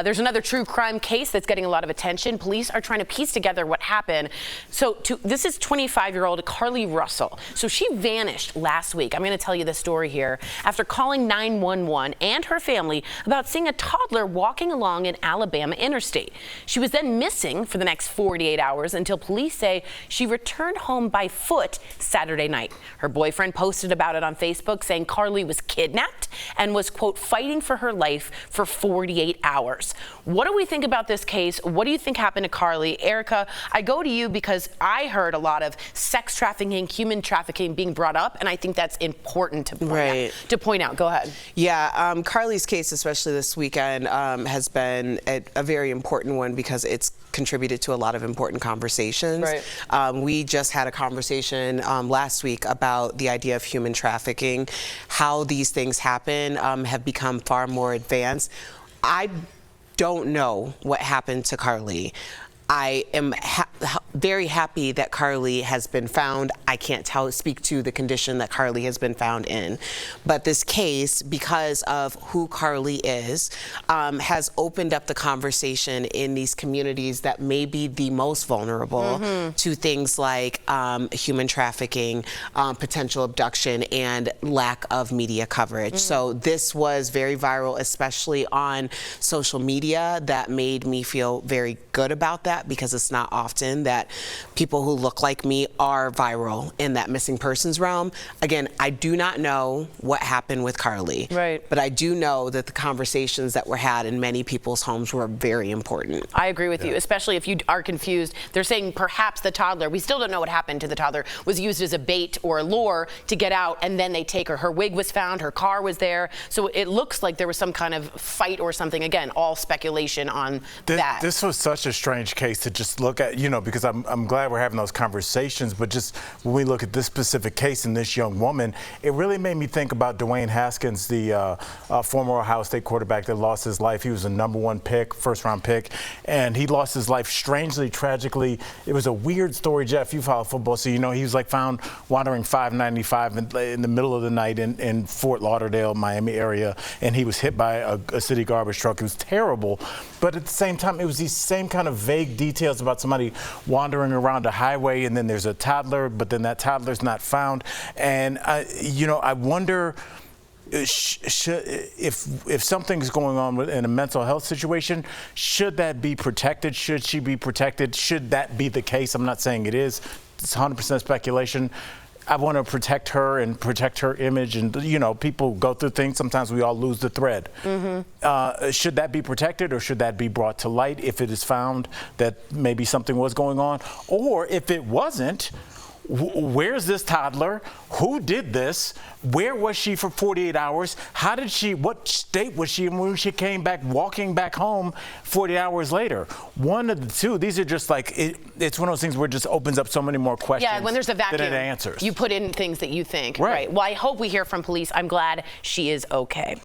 There's another true crime case that's getting a lot of attention. Police are trying to piece together what happened. This is 25-year-old Carlee Russell. So she vanished last week. I'm going to tell you the story here. After calling 911 and her family about seeing a toddler walking along an Alabama interstate. She was then missing for the next 48 hours until police say she returned home by foot Saturday night. Her boyfriend posted about it on Facebook, saying Carlee was kidnapped and was, quote, fighting for her life for 48 hours. What do we think about this case? What do you think happened to Carlee? Erica, I go to you because I heard a lot of sex trafficking, human trafficking being brought up, and I think that's important to point out. Go ahead. Yeah, Carlee's case, especially this weekend, has been a very important one because it's contributed to a lot of important conversations. Right. We just had a conversation last week about the idea of human trafficking, how these things happen, have become far more advanced. I don't know what happened to Carlee. I am very happy that Carlee has been found. I can't speak to the condition that Carlee has been found in. But this case, because of who Carlee is, has opened up the conversation in these communities that may be the most vulnerable to things like human trafficking, potential abduction, and lack of media coverage. So this was very viral, especially on social media. That made me feel very good about that, because it's not often that people who look like me are viral in that missing persons realm. Again, I do not know what happened with Carlee, but I do know that the conversations that were had in many people's homes were very important. I agree with you, especially if you are confused. They're saying perhaps the toddler, we still don't know what happened to the toddler, was used as a bait or a lure to get out, and then they take her. Her wig was found, her car was there, so it looks like there was some kind of fight or something. Again, all speculation on that. This was such a strange case to just look at, because I'm glad we're having those conversations, but just when we look at this specific case and this young woman, it really made me think about Dwayne Haskins, the former Ohio State quarterback that lost his life. He was a #1 pick, first-round pick, and he lost his life strangely, tragically. It was a weird story, Jeff. You follow football, so you know he was like found wandering 595 in the middle of the night in Fort Lauderdale, Miami area, and he was hit by a city garbage truck. It was terrible, but at the same time, it was these same kind of vague details about somebody wandering around a highway, and then there's a toddler, but then that toddler's not found. And I wonder, if something's going on in a mental health situation, should that be protected? Should she be protected? Should that be the case? I'm not saying it is. It's 100% speculation. I want to protect her and protect her image, and people go through things. Sometimes we all lose the thread. Should that be protected, or should that be brought to light if it is found that maybe something was going on? Or if it wasn't, where's this toddler? Who did this? Where was she for 48 hours? What state was she in when she came back, walking back home 40 hours later? One of the two. These are just like, it's one of those things where it just opens up so many more questions. Yeah, when there's a vacuum, than it answers. You put in things that you think. Right. Well, I hope we hear from police. I'm glad she is okay.